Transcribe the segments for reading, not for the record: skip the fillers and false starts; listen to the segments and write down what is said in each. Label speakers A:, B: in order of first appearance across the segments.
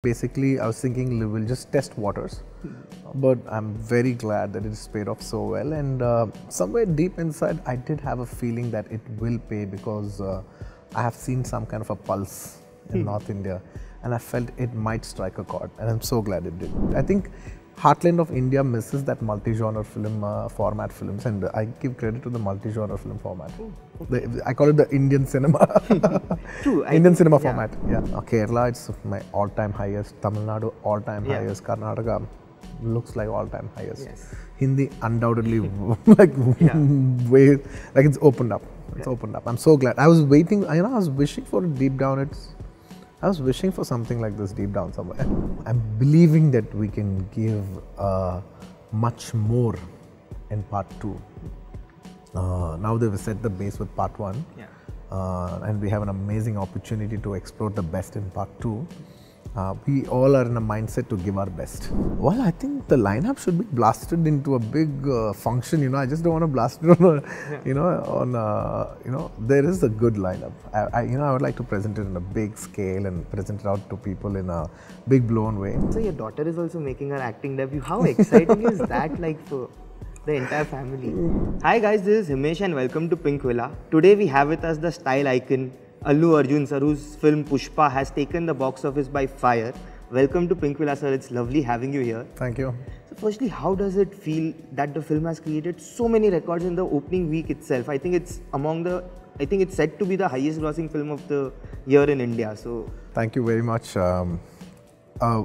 A: Basically, I was thinking we'll just test waters, but I'm very glad that it's paid off so well. And somewhere deep inside, I did have a feeling that it will pay because I have seen some kind of a pulse in North India, and I felt it might strike a chord, and I'm so glad it did. I think Heartland of India misses that multi-genre film format films, and I give credit to the multi-genre film format. I call it the Indian cinema.
B: True.
A: Indian cinema format. Yeah. Kerala, it's my all-time highest. Tamil Nadu, all-time highest. Karnataka looks like all-time highest.
B: Yes.
A: Hindi, undoubtedly, way like it's opened up. It's opened up. I'm so glad. I was waiting. I was wishing for it deep down. I was wishing for something like this deep down somewhere. I'm believing that we can give much more in part 2. Now they've set the base with part 1, and we have an amazing opportunity to explore the best in part 2. We all are in a mindset to give our best. Well, I think the lineup should be blasted into a big function. I just don't want to blast it on there is a good lineup. I would like to present it in a big scale and present it out to people in a big blown way.
B: So your daughter is also making her acting debut. How exciting is that, like, for the entire family? Hi guys, this is Himesh and welcome to Pink Villa. Today we have with us the style icon Allu Arjun sir, whose film Pushpa has taken the box office by fire. Welcome to Pink Villa, sir. It's lovely having you here.
A: Thank you.
B: So firstly, how does it feel that the film has created so many records in the opening week itself? I think it's said to be the highest grossing film of the year in India. So
A: thank you very much.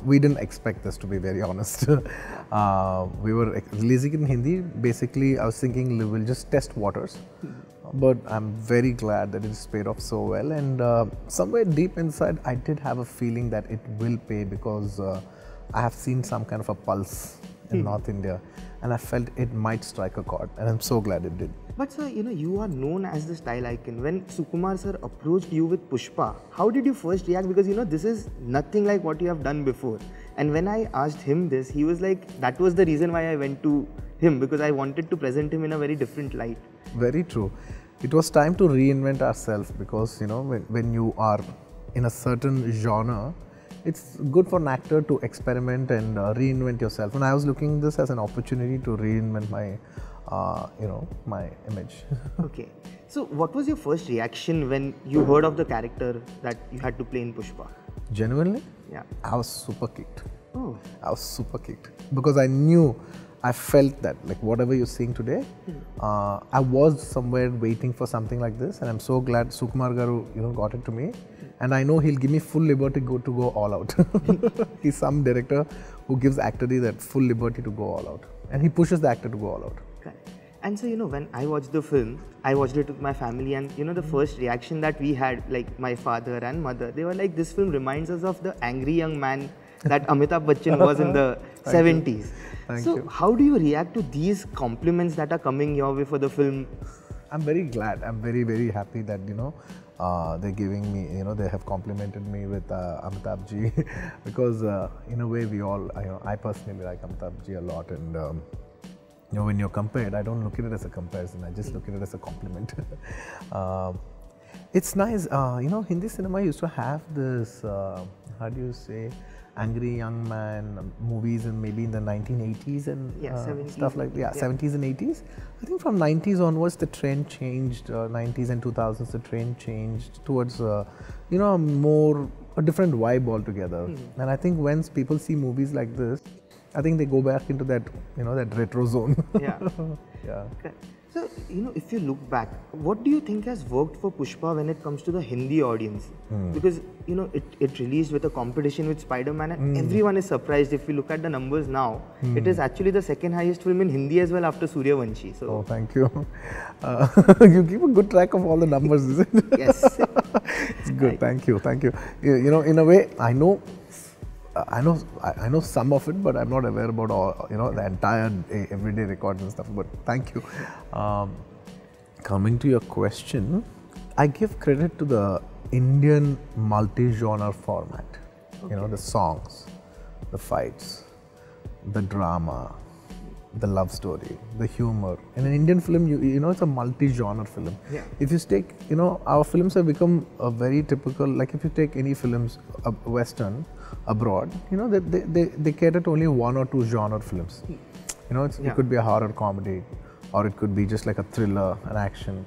A: We didn't expect this, to be very honest. We were releasing it in Hindi. Basically, I was thinking we'll just test waters. But I'm very glad that it's paid off so well, and somewhere deep inside, I did have a feeling that it will pay because I have seen some kind of a pulse in North India, and I felt it might strike a chord, and I'm so glad it did.
B: But sir, you are known as the style icon. When Sukumar sir approached you with Pushpa, how did you first react? Because this is nothing like what you have done before. And when I asked him this, he was like, that was the reason why I went to him, because I wanted to present him in a very different light.
A: Very true. It was time to reinvent ourselves because, when you are in a certain genre, it's good for an actor to experiment and reinvent yourself. And I was looking this as an opportunity to reinvent my, my image.
B: Okay. So what was your first reaction when you heard of the character that you had to play in Pushpa?
A: Genuinely?
B: Yeah.
A: I was super kicked.
B: Oh.
A: I was super kicked because I felt that, like, whatever you're seeing today, I was somewhere waiting for something like this, and I'm so glad Sukumar Garu, got it to me, and I know he'll give me full liberty to go all out. He's some director who gives actor that full liberty to go all out, and he pushes the actor to go all out.
B: Correct. And so, when I watched the film, I watched it with my family, and the first reaction that we had, like my father and mother, they were like, this film reminds us of the angry young man that Amitabh Bachchan was in the 70s.
A: Thank
B: you.
A: So,
B: how do you react to these compliments that are coming your way for the film?
A: I'm very glad. I'm very, very happy that, they're giving me, they have complimented me with Amitabh Ji because in a way I personally like Amitabh Ji a lot, and when you're compared, I don't look at it as a comparison, I just look at it as a compliment. It's nice, Hindi cinema used to have this, how do you say, angry young man movies and maybe in the 1980s and stuff like that. Yeah, 70s and 80s. I think from 90s onwards the trend changed. 90s and 2000s the trend changed towards a different vibe altogether. And I think once people see movies like this, I think they go back into that that retro zone.
B: Yeah.
A: Yeah.
B: Okay. So, if you look back, what do you think has worked for Pushpa when it comes to the Hindi audience? Because, it released with a competition with Spider-Man, and everyone is surprised. If you look at the numbers now, it is actually the second highest film in Hindi as well after Suryavanshi. So,
A: oh, thank you. You keep a good track of all the numbers, is it?
B: Yes.
A: It's good. Thank you. Thank you. In a way, I know some of it, but I'm not aware about all, the entire everyday records and stuff. But thank you. Coming to your question, I give credit to the Indian multi-genre format. Okay. The songs, the fights, the drama, the love story, the humor. In an Indian film, it's a multi-genre film.
B: Yeah.
A: If you take, our films have become a very typical, like if you take any films, Western, abroad, they cater to only one or two genre films. It could be a horror comedy, or it could be just like a thriller, an action.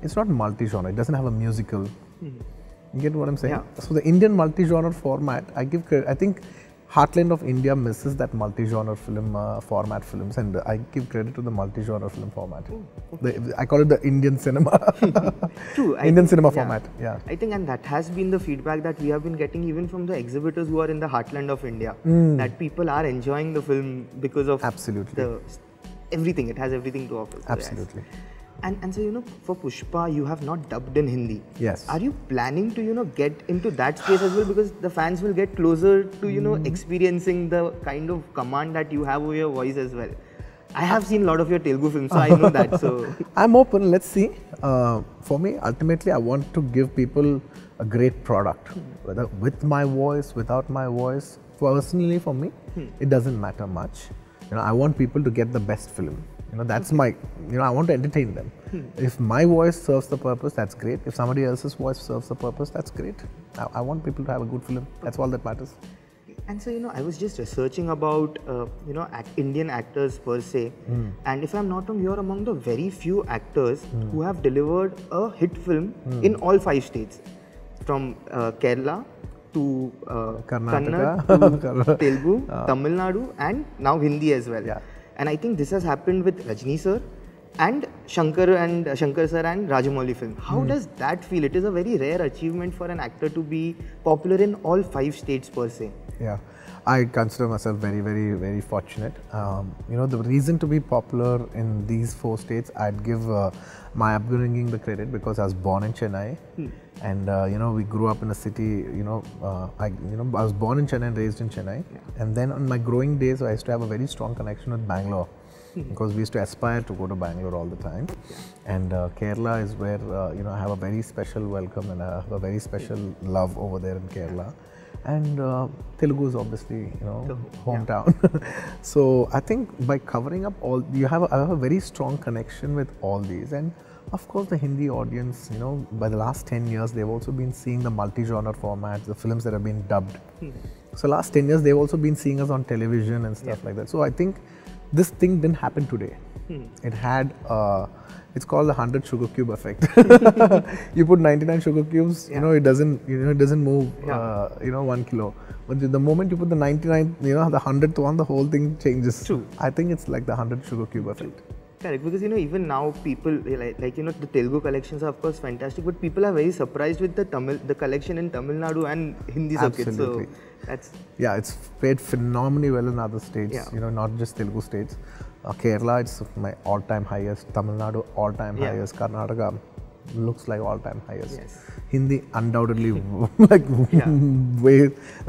A: It's not multi-genre. It doesn't have a musical. You get what I'm saying?
B: Yeah.
A: So the Indian multi-genre format, I give credit. I think Heartland of India misses that multi-genre film format films, and I give credit to the multi-genre film format. I call it the Indian cinema.
B: True.
A: Indian cinema format. Yeah.
B: I think, and that has been the feedback that we have been getting even from the exhibitors who are in the heartland of India. That people are enjoying the film because of
A: Absolutely.
B: everything. It has everything to offer. So
A: Absolutely.
B: Yes. And so, for Pushpa, you have not dubbed in Hindi.
A: Yes.
B: Are you planning to, get into that space as well? Because the fans will get closer to, experiencing the kind of command that you have over your voice as well. I have seen a lot of your Telugu films, so I know that. So
A: I'm open. Let's see. For me, ultimately, I want to give people a great product, whether with my voice, without my voice. Personally, for me, it doesn't matter much. I want people to get the best film. That's my, I want to entertain them. If my voice serves the purpose, that's great. If somebody else's voice serves the purpose, that's great. I want people to have a good film. That's all that matters.
B: And so, I was just researching about, Indian actors per se. And if I'm not wrong, you're among the very few actors who have delivered a hit film in all 5 states. From Kerala to
A: Karnataka,
B: Kannada to Telugu, Tamil Nadu, and now Hindi as well.
A: Yeah.
B: And I think this has happened with Rajni sir and Shankar sir and Rajamouli film. How does that feel? It is a very rare achievement for an actor to be popular in all 5 states per se.
A: Yeah, I consider myself very, very, very fortunate. The reason to be popular in these 4 states, I'd give my upbringing the credit, because I was born in Chennai, and we grew up in a city. I was born in Chennai and raised in Chennai, and then on my growing days, I used to have a very strong connection with Bangalore. Because we used to aspire to go to Bangalore all the time, and Kerala is where I have a very special welcome, and I have a very special love over there in Kerala. And Telugu is obviously, hometown. So I think by covering up all, I have a very strong connection with all these. And of course, the Hindi audience, by the last 10 years, they've also been seeing the multi-genre formats, the films that have been dubbed. So last 10 years, they've also been seeing us on television and stuff like that. So I think this thing didn't happen today. It had, it's called the 100 sugar cube effect. You put 99 sugar cubes, it doesn't move, 1 kilo. But the moment you put the 99, the 100th one, the whole thing changes.
B: True.
A: I think it's like the 100 sugar cube effect.
B: Correct, because even now people the Telugu collections are of course fantastic, but people are very surprised with the collection in Tamil Nadu and Hindi circuit. So that's
A: it's played phenomenally well in other states. Not just Telugu states. Kerala, it's my all-time highest. Tamil Nadu, all-time highest. Karnataka looks like all-time highest.
B: Yes.
A: Hindi, undoubtedly,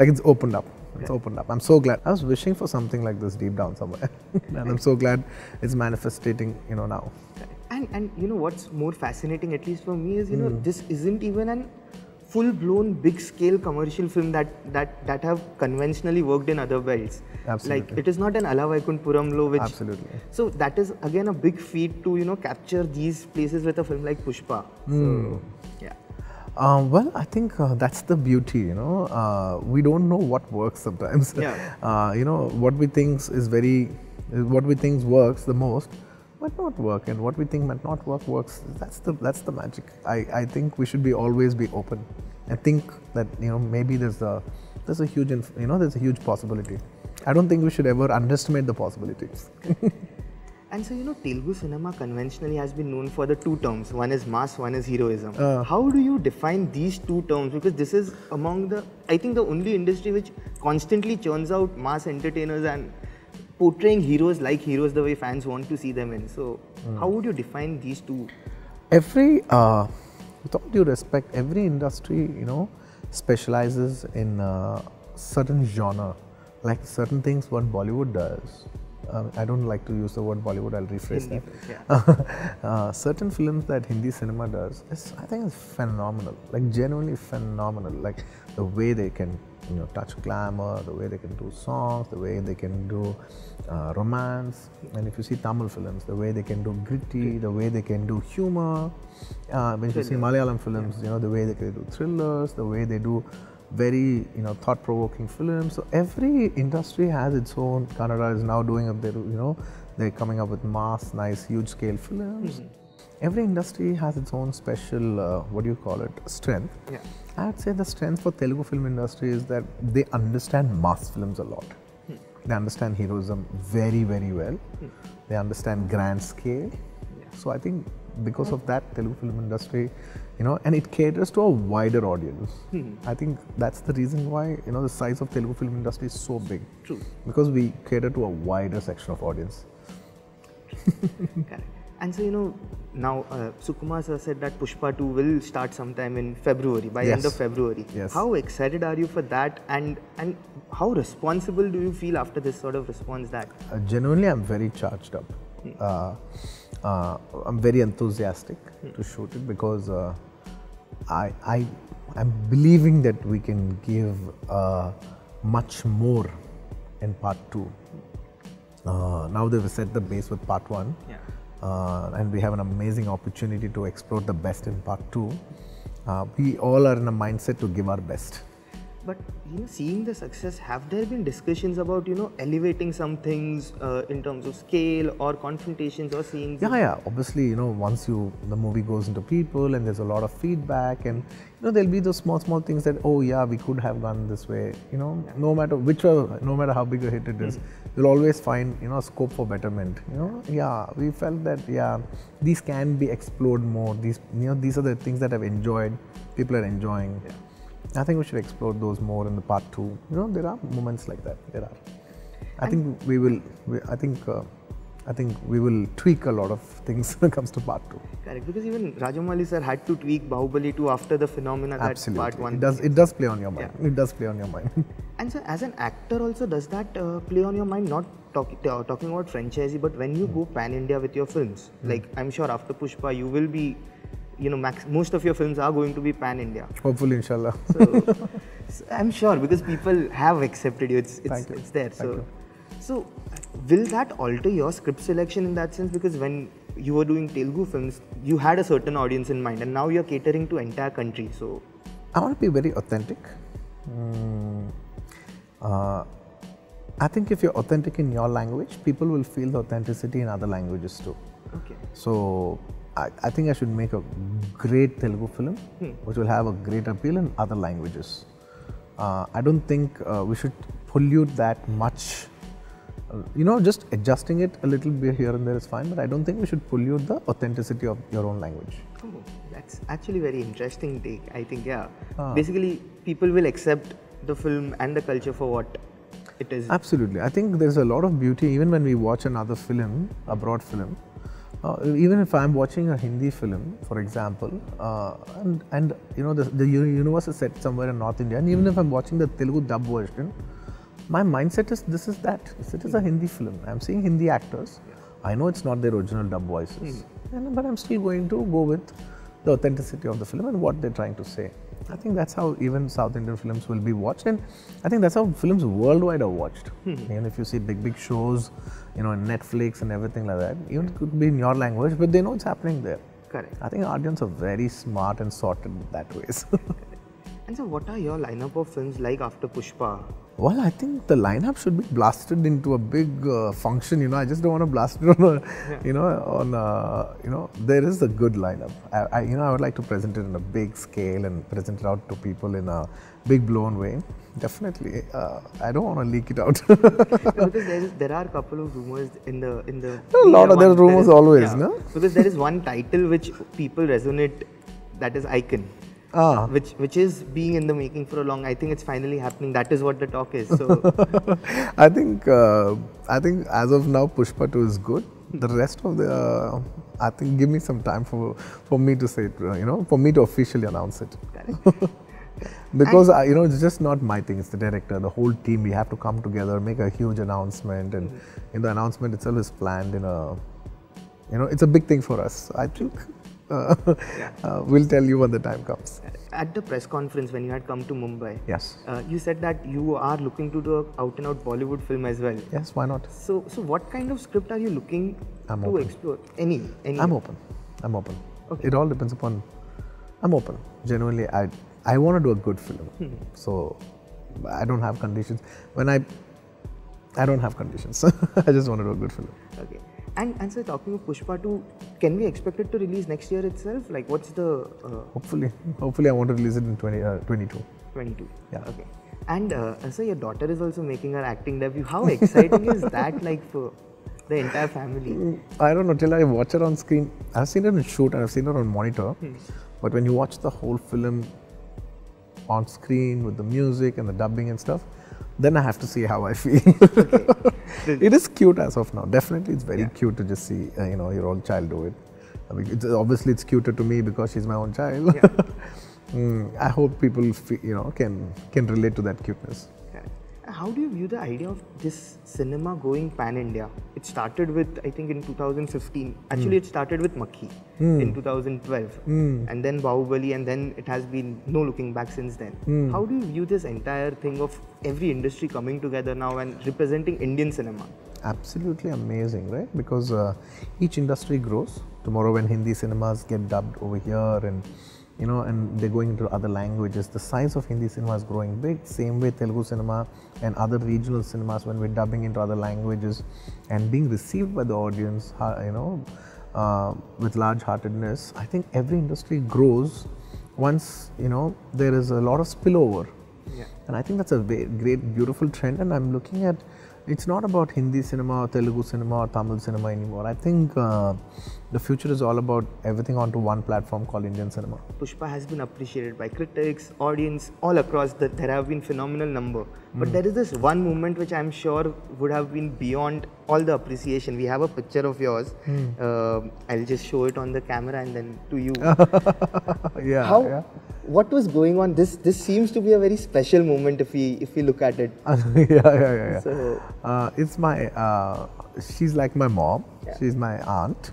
A: it's opened up. It's opened up. I'm so glad. I was wishing for something like this deep down somewhere, and I'm so glad it's manifesting. Now.
B: And what's more fascinating, at least for me, is this isn't even an full-blown, big-scale commercial film that have conventionally worked in other belts.
A: Absolutely.
B: Like, it is not an Ala Vaikunthpuramlo, which...
A: Absolutely.
B: So that is again a big feat to capture these places with a film like Pushpa. So, yeah.
A: Well, I think that's the beauty, we don't know what works sometimes. What we think what we think works the most might not work, and what we think might not works. That's the magic. I think we should always be open. I think that maybe there's a huge possibility. I don't think we should ever underestimate the possibilities.
B: And so, Telugu cinema conventionally has been known for the 2 terms. One is mass, one is heroism. How do you define these 2 terms? Because this is among the only industry which constantly churns out mass entertainers and portraying heroes like heroes the way fans want to see them in. So, how would you define these 2?
A: With all due respect, every industry, specializes in certain genre. Like certain things what Bollywood does. I don't like to use the word Bollywood, I'll rephrase that. Certain films that Hindi cinema does, I think is phenomenal, like genuinely phenomenal. Like the way they can touch glamour, the way they can do songs, the way they can do romance. And if you see Tamil films, the way they can do gritty, the way they can do humor. When you see Malayalam films, the way they can do thrillers, the way they do very thought-provoking films. So every industry has its own. Kannada is now doing up their, they're coming up with mass, nice, huge-scale films. Every industry has its own special, strength.
B: Yeah.
A: I'd say the strength for Telugu film industry is that they understand mass films a lot. They understand heroism very, very well. They understand grand scale. So I think because of that, Telugu film industry, and it caters to a wider audience. I think that's the reason why, the size of Telugu film industry is so big.
B: True.
A: Because we cater to a wider section of audience.
B: Correct. And so, now Sukumar sir said that Pushpa 2 will start sometime in February, by end of February.
A: Yes.
B: How excited are you for that, and how responsible do you feel after this sort of response that?
A: Genuinely, I'm very charged up. I'm very enthusiastic to shoot it because I'm believing that we can give much more in part 2. Now they've set the base with part 1.
B: Yeah.
A: And we have an amazing opportunity to explore the best in part 2. We all are in a mindset to give our best.
B: But seeing the success, have there been discussions about elevating some things in terms of scale or confrontations or scenes?
A: Yeah. Obviously, once the movie goes into people and there's a lot of feedback, and there'll be those small things that, oh yeah, we could have gone this way. No matter how big a hit it is, you'll always find a scope for betterment. We felt that these can be explored more. These are the things that I've enjoyed. People are enjoying.
B: Yeah.
A: I think we should explore those more in the part 2. There are moments like that. There are. I think we will tweak a lot of things when it comes to part 2.
B: Correct, because even Rajamouli sir had to tweak Bahubali 2 after the phenomena that part 1.
A: It does play on your mind. Yeah. It does play on your mind.
B: And so, as an actor also, does that play on your mind? Not talking about franchisee, but when you go pan-India with your films, like I'm sure after Pushpa, you will be, most of your films are going to be pan-India.
A: Hopefully, inshallah.
B: So I'm sure, because people have accepted you. It's there. So will that alter your script selection in that sense? Because when you were doing Telugu films, you had a certain audience in mind, and now you're catering to entire country. So
A: I want to be very authentic. I think if you're authentic in your language, people will feel the authenticity in other languages too.
B: Okay.
A: So I think I should make a great Telugu film, which will have a great appeal in other languages. I don't think we should pollute that much. Just adjusting it a little bit here and there is fine, but I don't think we should pollute the authenticity of your own language.
B: Oh, that's actually very interesting take. I think, basically people will accept the film and the culture for what it is.
A: Absolutely. I think there's a lot of beauty even when we watch another film, abroad film. Even if I'm watching a Hindi film, for example, and the universe is set somewhere in North India, and even if I'm watching the Telugu dub version, my mindset is this is that. It is a Hindi film. I'm seeing Hindi actors. I know it's not their original dub voices, but I'm still going to go with the authenticity of the film and what they're trying to say. I think that's how even South Indian films will be watched, and I think that's how films worldwide are watched. Even if you see big shows, in Netflix and everything like that, even it could be in your language, but they know it's happening there.
B: Correct.
A: I think audience are very smart and sorted that way.
B: And so, what are your lineup of films like after Pushpa?
A: Well, I think the lineup should be blasted into a big function. I just don't want to blast it on there is a good lineup. I would like to present it in a big scale and present it out to people in a big blown way. Definitely, I don't want to leak it out.
B: Because there are a couple of rumors in the.
A: A lot of there's rumors always, no?
B: Because there is one title which people resonate, that is Icon. Which is being in the making for a long. I think it's finally happening. That is what the talk is. So
A: I think as of now, Pushpa 2 is good. The rest of the, I think, give me some time for me to say it. For me to officially announce it.
B: Correct.
A: Because it's just not my thing. It's the director, the whole team. We have to come together, make a huge announcement, and the announcement itself is planned in a. It's a big thing for us. I think. We'll tell you when the time comes.
B: At the press conference when you had come to Mumbai,
A: yes,
B: you said that you are looking to do an out-and-out Bollywood film as well.
A: Yes, why not?
B: So what kind of script are you looking to explore? Any?
A: I'm open. Okay. It all depends upon. I'm open. Genuinely, I want to do a good film. So I don't have conditions. I don't have conditions. I just want to do a good film.
B: Okay. And so talking of Pushpa 2, can we expect it to release next year itself? Like, what's the...
A: Hopefully I want to release it in 22.
B: 22.
A: Yeah.
B: Okay. And so your daughter is also making her acting debut. How exciting is that, like, for the entire family?
A: I don't know, till I watch her on screen. I've seen her in shoot and I've seen her on monitor. But when you watch the whole film on screen with the music and the dubbing and stuff, then I have to see how I feel. It is cute as of now. Definitely, it's very cute to just see your own child do it. I mean, obviously it's cuter to me because she's my own child. I hope people can relate to that cuteness.
B: How do you view the idea of this cinema going pan-India? It started with, I think, in 2015. Actually, it started with Makhi in 2012. And then Bahubali, and then it has been no looking back since then. How do you view this entire thing of every industry coming together now and representing Indian cinema?
A: Absolutely amazing, right? Because each industry grows. Tomorrow when Hindi cinemas get dubbed over here and they're going into other languages, the size of Hindi cinema is growing big. Same way Telugu cinema and other regional cinemas, when we're dubbing into other languages and being received by the audience, with large-heartedness, I think every industry grows once, there is a lot of spillover. And I think that's a great, beautiful trend, and I'm looking at, it's not about Hindi cinema or Telugu cinema or Tamil cinema anymore. I think the future is all about everything onto one platform called Indian cinema.
B: Pushpa has been appreciated by critics, audience, all across. There have been phenomenal number. But there is this one moment which I'm sure would have been beyond all the appreciation. We have a picture of yours. I'll just show it on the camera and then to you. What was going on? This seems to be a very special moment if we look at it.
A: So, it's my she's like my mom. She's my aunt,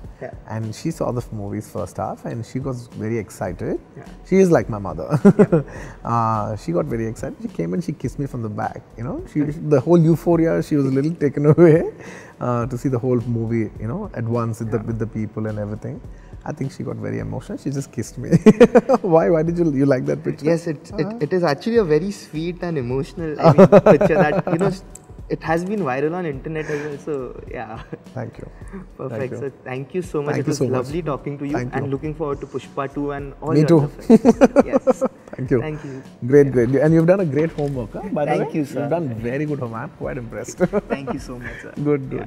A: and she saw the movie's first half and she was very excited. She is like my mother. She got very excited. She came and she kissed me from the back. The whole euphoria, she was a little taken away to see the whole movie, at once with the people and everything. I think she got very emotional. She just kissed me. Why did you like that picture?
B: Yes, it is actually a very sweet and emotional picture that it has been viral on internet as well. So yeah.
A: Thank you.
B: Perfect.
A: Thank you.
B: So thank you so much.
A: Thank
B: it was
A: you so
B: lovely
A: much.
B: talking to you, and looking forward to Pushpa 2 and all
A: Me
B: your
A: too.
B: other films. Yes.
A: Thank you.
B: Thank you.
A: Great. And you've done a great homework, by the way.
B: Thank you, sir.
A: You've done very good homework. I'm quite impressed.
B: Thank you so much, sir.
A: Good.